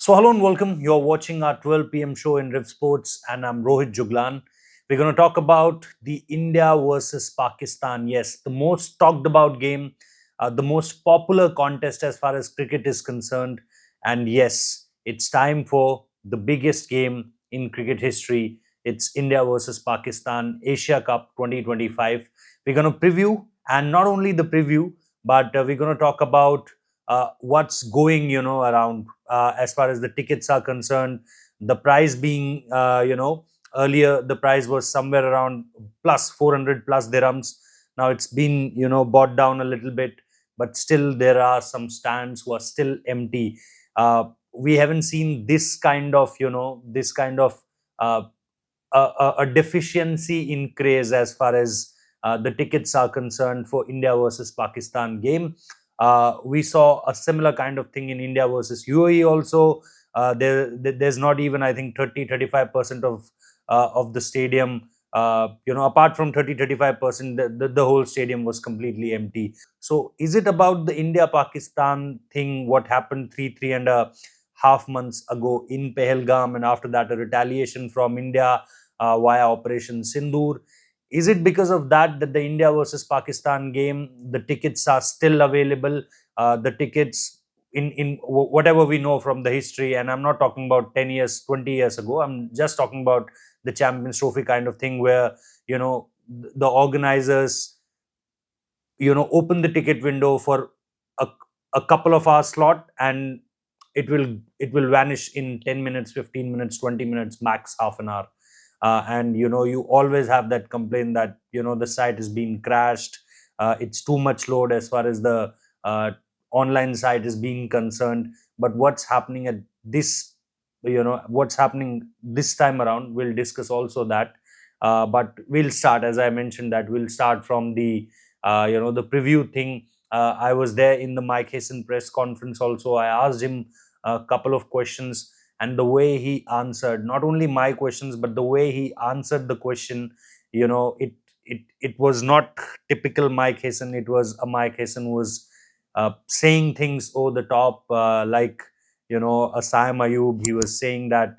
So, hello and welcome. You're watching our 12 p.m. show in Revsportz, and I'm Rohit Juglan. We're going to talk about the India versus Pakistan. Yes, the most talked about game, the most popular contest as far as cricket is concerned. And yes, it's time for the biggest game in cricket history. It's India versus Pakistan Asia Cup 2025. We're going to preview, and not only the preview, but we're going to talk about what's going around as far as the tickets are concerned. The price being earlier the price was somewhere around plus 400 plus dirhams. Now it's been bought down a little bit, but still there are some stands who are still empty. We haven't seen this kind of uh, a deficiency in craze as far as the tickets are concerned for India versus Pakistan game. We saw a similar kind of thing in India versus UAE also. There's not even, I think, 30-35% of the stadium. Apart from 30-35%, the whole stadium was completely empty. So, is it about the India Pakistan thing? What happened three and a half months ago in Pahalgam, and after that, a retaliation from India via Operation Sindoor? Is it because of that the India versus Pakistan game, the tickets are still available? The tickets in whatever we know from the history, and I'm not talking about 10 years, 20 years ago. I'm just talking about the Champions Trophy kind of thing where the organizers open the ticket window for a, a couple of hours slot, and it will vanish in 10 minutes, 15 minutes, 20 minutes, max half an hour. And you always have that complaint that the site is being crashed. It's too much load as far as the uh, online site is being concerned. But what's happening this time around, we'll discuss also that. But we'll start, as I mentioned, that we'll start from the preview thing. I was there in the Mike Hesson press conference also. I asked him a couple of questions, and the way he answered not only my questions, but the way he answered the question, it was not typical Mike Hesson. It was a Mike Hesson who was saying things over the top, like a Sam Ayub. He was saying that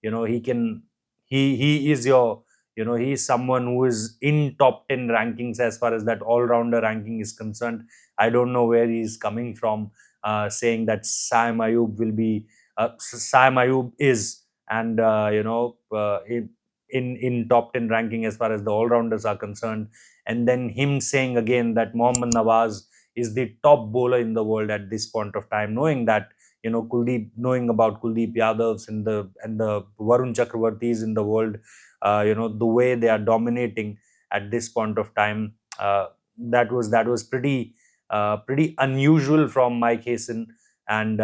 he can he is your he is someone who is in top 10 rankings as far as that all-rounder ranking is concerned. I don't know where he's coming from, saying that Sam Ayub will be Sam Ayub is, and in top 10 ranking as far as the all-rounders are concerned. And then him saying again that Mohammad Nawaz is the top bowler in the world at this point of time, knowing that knowing about Kuldeep Yadavs and the Varun Chakravartis in the world, the way they are dominating at this point of time. That was pretty unusual from Mike Hesson. And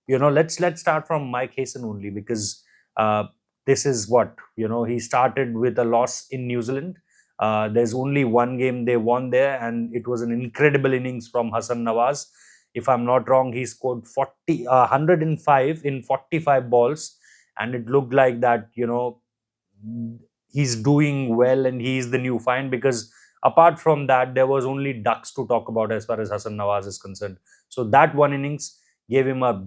let's start from Mike Hesson only, because uh, this is what he started with a loss in New Zealand. There's only one game they won there, and it was an incredible innings from Hassan Nawaz. If I'm not wrong, he scored 105 in 45 balls, and it looked like that he's doing well and he's the new find, because apart from that there was only ducks to talk about as far as Hassan Nawaz is concerned. So that one innings gave him a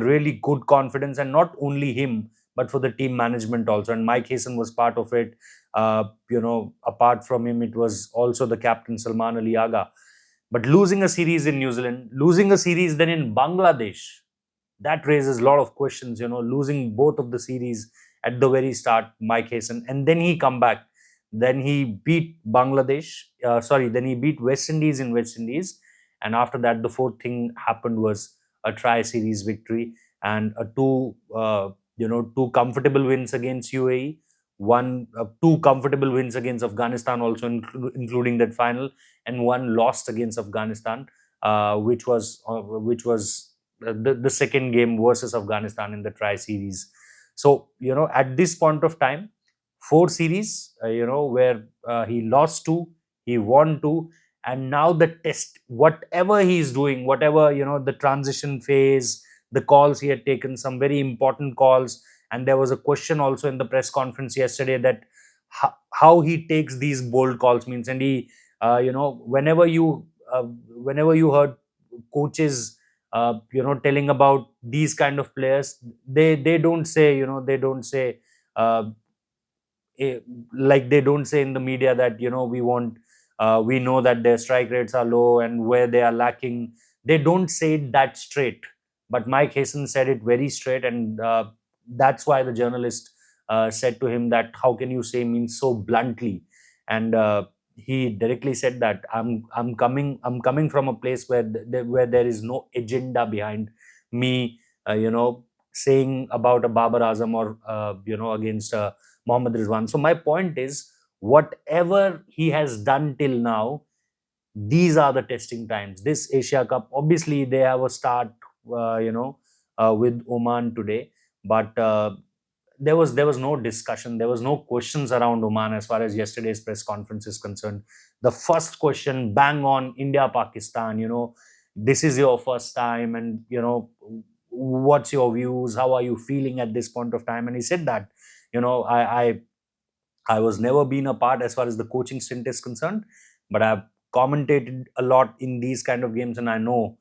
really good confidence, and not only him but for the team management also. And Mike Hesson was part of it. Apart from him, it was also the captain Salman Ali Agha. But losing a series in New Zealand, losing a series then in Bangladesh, that raises a lot of questions. Losing both of the series at the very start, Mike Hesson, and then he come back. Then he beat Bangladesh. Then he beat West Indies in West Indies, and after that, the fourth thing happened was a tri-series victory and two comfortable wins against UAE, two comfortable wins against Afghanistan, also including that final, and one lost against Afghanistan, which was the second game versus Afghanistan in the tri series. So, at this point of time, four series, where he lost two, he won two, and now the test, whatever he is doing, whatever, the transition phase, the calls he had taken, some very important calls. And there was a question also in the press conference yesterday that how he takes these bold calls means. And he, whenever you heard coaches telling about these kind of players. They don't say, they don't say, uh, eh, like they don't say in the media that, we know that their strike rates are low and where they are lacking. They don't say it that straight, but Mike Hesson said it very straight, and that's why the journalist said to him that how can you say means so bluntly. And he directly said that I'm coming from a place where there is no agenda behind me, saying about a Babar Azam or against Mohammad Rizwan. So my point is, whatever he has done till now, these are the testing times. This Asia Cup, obviously, they have a start, with Oman today, but there was no discussion, there was no questions around Oman as far as yesterday's press conference is concerned. The first question, bang on, India Pakistan. This is your first time, and what's your views? How are you feeling at this point of time? And he said that, I was never been a part as far as the coaching stint is concerned, but I've commentated a lot in these kind of games, and I know,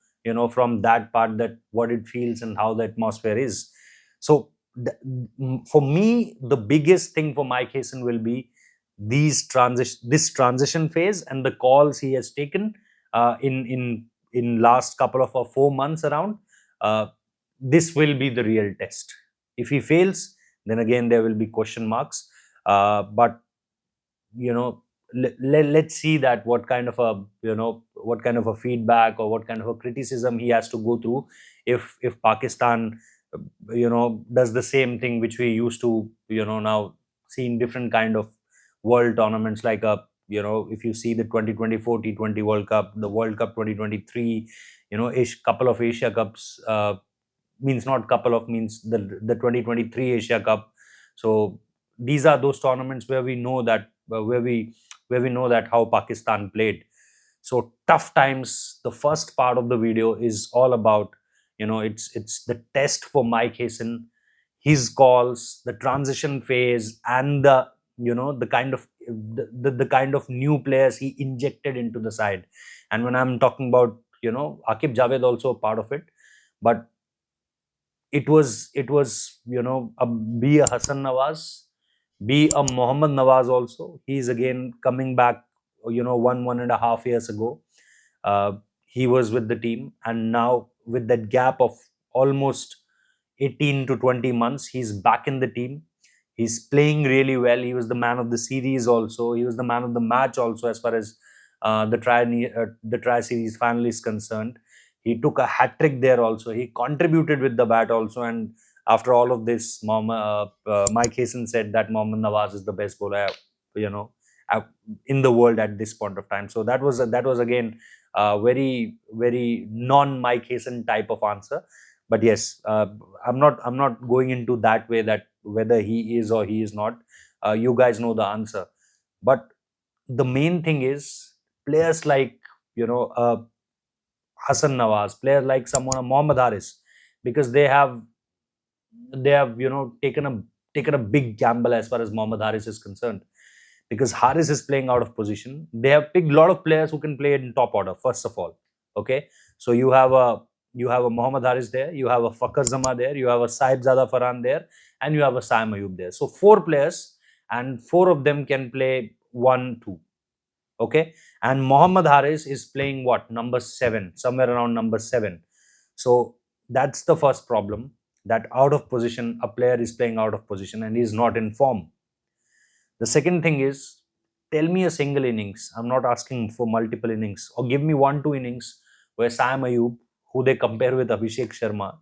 from that part, that what it feels and how the atmosphere is. So, for me, the biggest thing for Mike Hayson will be this transition phase and the calls he has taken in last couple of 4 months around. Uh, this will be the real test. If he fails, then again there will be question marks. But let's see that what kind of a feedback or what kind of a criticism he has to go through if Pakistan does the same thing which we used to now see in different kind of world tournaments, like if you see the 2024 T20 World Cup, the World Cup 2023, couple of Asia Cups, means not couple of, means the 2023 Asia Cup. So these are those tournaments where we know that where we know that how Pakistan played. So tough times. The first part of the video is all about, it's the test for Mike Hayson, his calls, the transition phase, and the kind of the kind of new players he injected into the side. And when I'm talking about, Akib Javed also a part of it, but it was be a Hassan Nawaz, be a Mohammad Nawaz also. He's again coming back, 1.5 years ago. Uh, he was with the team, and now with that gap of almost 18 to 20 months, he's back in the team. He's playing really well. He was the man of the series also. He was the man of the match also, as far as the tri series final is concerned. He took a hat trick there also. He contributed with the bat also. And after all of this, Mike Hayson said that Mohammad Nawaz is the best bowler, you know, uh, in the world at this point of time. So that was again very very non Mike Hayson type of answer. But yes, I'm not going into that way, that whether he is or he is not. You guys know the answer. But the main thing is, players like, Hassan Nawaz, players like someone Mohammad Haris, because they have taken a big gamble as far as Mohammad Haris is concerned, because Haris is playing out of position. They have picked a lot of players who can play in top order. First of all, okay, so you have a Mohammad Haris there, you have a Fakar Zama there, you have a Saib Zada Farhan there, and you have a Sam Ayub there. So four players, and four of them can play 1-2. Okay, and Mohammad Haris is playing what, number 7, somewhere around number 7. So that's the first problem, that out of position, a player is playing out of position and he's not in form. The second thing is, tell me a single innings. I'm not asking for multiple innings, or give me 1-2 innings where Sam Ayub, who they compare with Abhishek Sharma,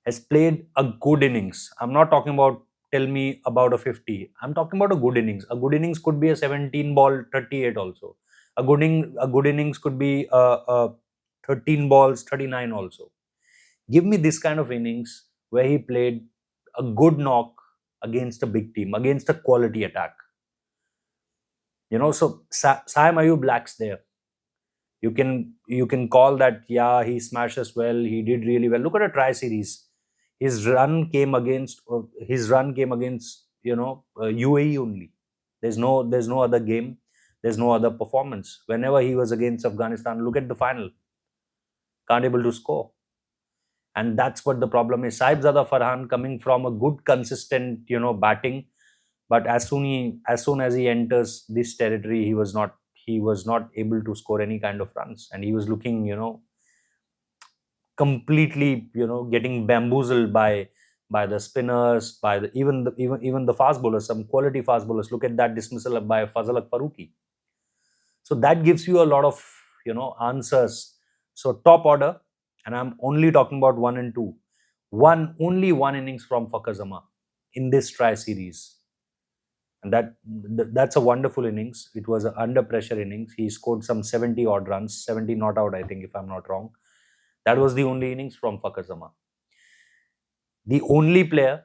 has played a good innings. I'm not talking about, tell me about a 50. I'm talking about a good innings. A good innings could be a 17 ball 38 also. A good innings could be a 13 balls 39 also. Give me this kind of innings where he played a good knock against a big team, against a quality attack. So Sam Ayub lacks there. You can call that, yeah, he smashes well, he did really well. Look at a tri series. His run came against UAE only. There's no other game. There's no other performance. Whenever he was against Afghanistan, look at the final. can't able to score. And that's what the problem is. Saibzada Farhan coming from a good, consistent, batting, but as soon as he enters this territory, he was not able to score any kind of runs, and he was looking, completely, getting bamboozled by the spinners, by the even the fast bowlers, some quality fast bowlers. Look at that dismissal by Fazal Faruqi. So that gives you a lot of answers. So top order, and I'm only talking about one and two. Only one innings from Fakhar Zaman in this try series, and that's a wonderful innings. It was an under pressure innings. He scored some 70 odd runs, 70 not out, I think, if I'm not wrong. That was the only innings from Fakhar Zaman. The only player,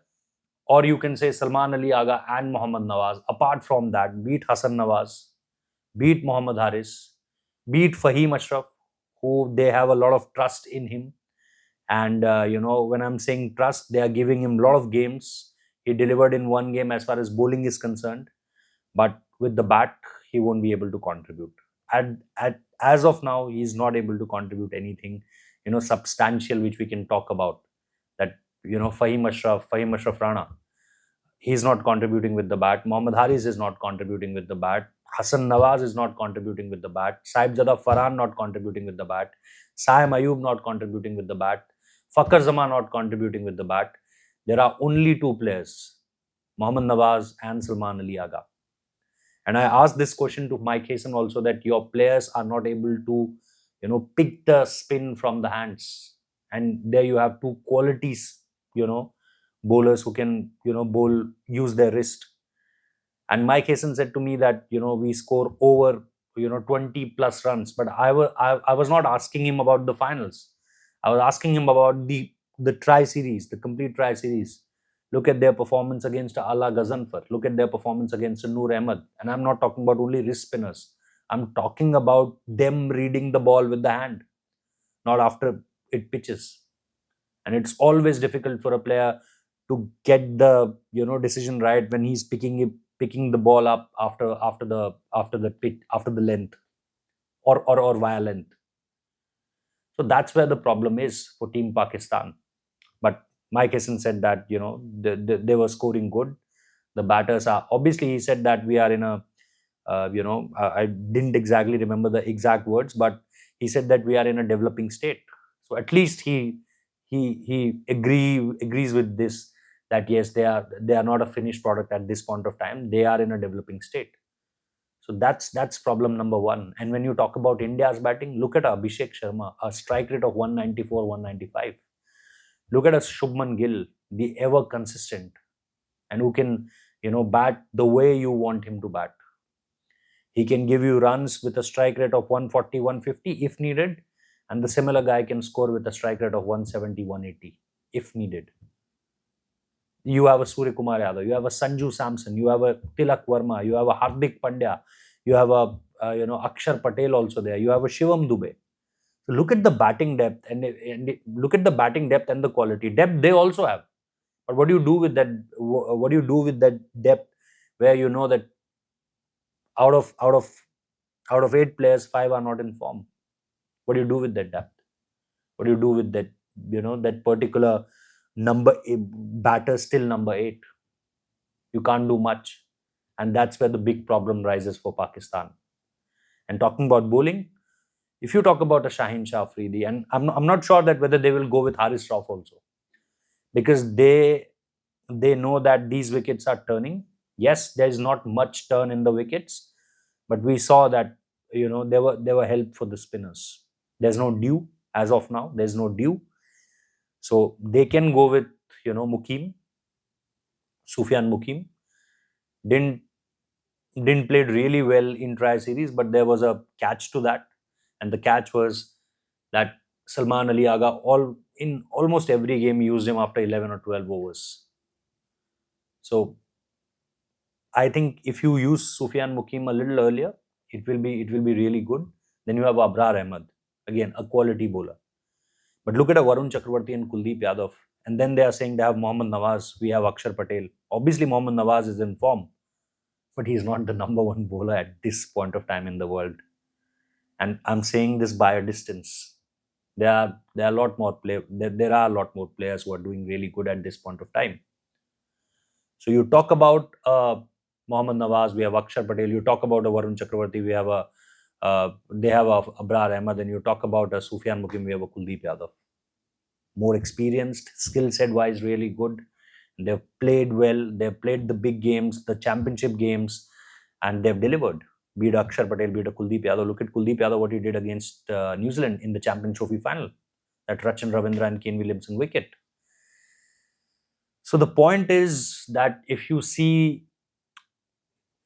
or you can say Salman Ali Agha and Mohammad Nawaz, apart from that, beat Hassan Nawaz, beat Mohammad Haris, beat Fahim Ashraf, who they have a lot of trust in him. And when I'm saying trust, they are giving him a lot of games. He delivered in one game as far as bowling is concerned, but with the bat, he won't be able to contribute. As of now, he's not able to contribute anything, substantial, which we can talk about. That Fahim Ashraf Rana, he's not contributing with the bat. Mohammad Haris is not contributing with the bat. Hassan Nawaz is not contributing with the bat. Saibzada Farhan not contributing with the bat. Saim Ayub not contributing with the bat. Fakhar Zaman not contributing with the bat. There are only two players, Mohammad Nawaz and Salman Ali Agha. And I asked this question to Mike Hesson also, that your players are not able to, pick the spin from the hands. And there you have two qualities, bowlers who can, bowl, use their wrist. And Mike Hesson said to me that, we score over, 20 plus runs. But I was not asking him about the finals. I was asking him about the try series, the complete try series. Look at their performance against Ala Ghazanfar. Look at their performance against Noor Ahmed. And I'm not talking about only wrist spinners. I'm talking about them reading the ball with the hand, not after it pitches. And it's always difficult for a player to get the decision right when he's picking the ball up after the length, or via length. So that's where the problem is for Team Pakistan. But Mike Hesson said that they were scoring good. The batters are, obviously, he said that we are in a I didn't exactly remember the exact words, but he said that we are in a developing state. So at least he agrees with this, that yes, they are not a finished product at this point of time. They are in a developing state. So that's problem number one. And when you talk about India's batting, look at Abhishek Sharma, a strike rate of 194, 195. Look at a Shubman Gill, the ever consistent, and who can bat the way you want him to bat. He can give you runs with a strike rate of 140, 150 if needed, and the similar guy can score with a strike rate of 170, 180 if needed. You have a Surya Kumar Yadav, you have a Sanju Samson, you have a Tilak Verma, you have a Hardik Pandya, you have a Akshar Patel also there, you have a Shivam Dubey. So look at the batting depth, and look at the batting depth and the quality. Depth they also have, but what do you do with that? What do you do with that depth, where you know that out of 8 players, 5 are not in form? What do you do with that depth? What do you do with that? That particular batter, still number 8. You can't do much, and that's where the big problem rises for Pakistan. And talking about bowling, if you talk about a Shaheen Shah Afridi, and I'm not sure that whether they will go with Haris Rauf also, because they know that these wickets are turning. Yes, there is not much turn in the wickets, but we saw that there were help for the spinners. There's no dew as of now. There's no dew, so they can go with Mukim, Sufyan Mukim. Didn't play really well in try series, but there was a catch to that, and the catch was that Salman Ali Agha in almost every game used him after 11 or 12 overs. So I think if you use Sufyan Mukim a little earlier, it will be really good. Then you have Abrar Ahmed, again a quality bowler. But look at a Varun Chakravarti and Kuldeep Yadav, and then they are saying they have Mohammad Nawaz, we have Akshar Patel. Obviously, Mohammad Nawaz is in form, but he's not the number one bowler at this point of time in the world. And I'm saying this by a distance. There are a lot more there are a lot more players who are doing really good at this point of time. So you talk about Mohammad Nawaz, we have Akshar Patel. You talk about a Varun Chakravarti, we have a they have a Abrar Ahmed, and you talk about a Sufyan Mukim, we have a Kuldeep Yadav. More experienced, skill set wise, really good. They've played well. They've played the big games, the championship games, and they've delivered. Be it Akshar Patel, be it a Kuldeep Yadav. Look at Kuldeep Yadav, what he did against New Zealand in the Champion Trophy final. That Rachan Ravindra and Kane Williamson wicket. So the point is that if you see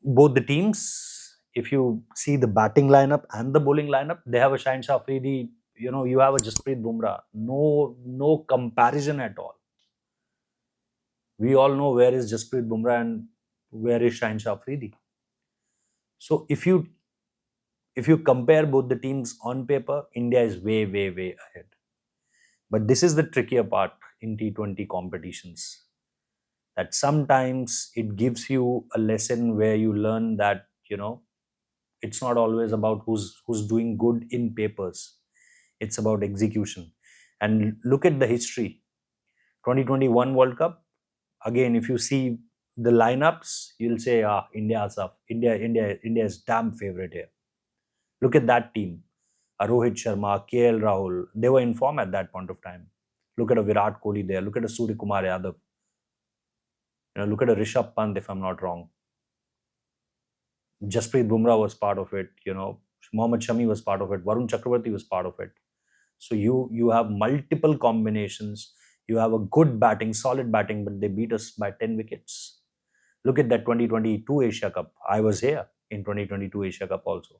both the teams, if you see the batting lineup and the bowling lineup, they have a Shaheen Shah Afridi. You have a Jasprit Bumrah. No comparison at all. We all know where is Jasprit Bumrah and where is Shaheen Shah Afridi. So if you compare both the teams on paper, India is way, way, way ahead. But this is the trickier part in T20 competitions. That sometimes it gives you a lesson where you learn that, it's not always about who's doing good in papers. It's about execution. And look at the history. 2021 World Cup. Again, if you see the lineups, you'll say, India is damn favorite here. Look at that team. Rohit Sharma, KL Rahul, they were in form at that point of time. Look at a Virat Kohli there. Look at a Surya Kumar Yadav. Look at a Rishabh Pant, if I'm not wrong. Jasprit Bumrah was part of it. Mohammad Shami was part of it. Varun Chakravarti was part of it. So you have multiple combinations. You have a good batting, solid batting, but they beat us by 10 wickets. Look at that 2022 Asia Cup. I was here in 2022 Asia Cup also.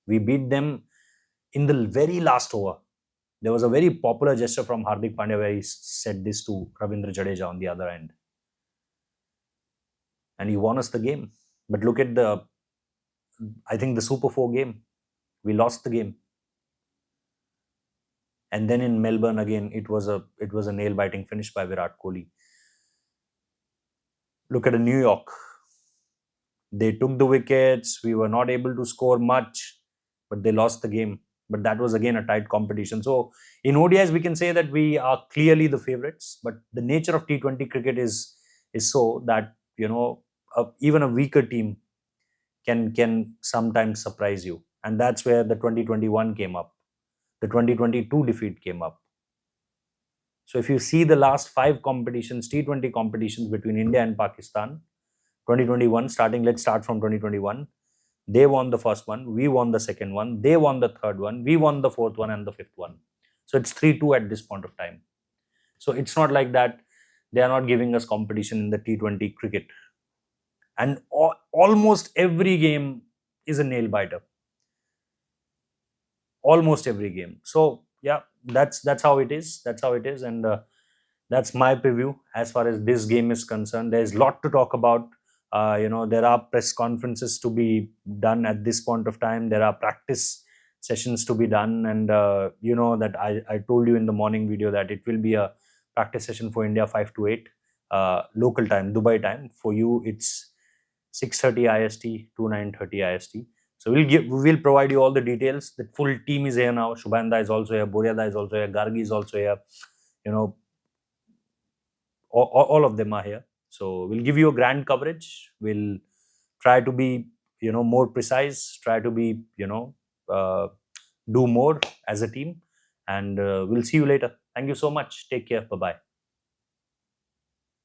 We beat them in the very last over. There was a very popular gesture from Hardik Pandya where he said this to Ravindra Jadeja on the other end. And he won us the game. But look at the Super 4 game. We lost the game. And then in Melbourne again, it was a nail-biting finish by Virat Kohli. Look at New York. They took the wickets. We were not able to score much, but they lost the game. But that was again a tight competition. So in ODIs, we can say that we are clearly the favorites. But the nature of T20 cricket is so that even a weaker team can sometimes surprise you, and that's where the 2021 came up. The 2022 defeat came up. So if you see the last 5 competitions, T20 competitions between India and Pakistan, 2021 let's start from 2021. They won the first one, we won the second one, they won the third one, we won the fourth one and the fifth one. So it's 3-2 at this point of time. So it's not like that they are not giving us competition in the T20 cricket. And almost every game is a nail biter. Almost every game. So yeah, that's how it is. That's how it is, and that's my preview as far as this game is concerned. There's a lot to talk about. There are press conferences to be done at this point of time. There are practice sessions to be done, and that I told you in the morning video that it will be a practice session for India 5 to 8 local time, Dubai time. For you, it's 6:30 IST to 9:30 IST. So we will provide you all the details. The full team is here now. Shubhanda is also here. Boryada is also here. Gargi is also here. All of them are here. So we'll give you a grand coverage. We'll try to be, more precise. Try to be, do more as a team. And we'll see you later. Thank you so much. Take care. Bye-bye.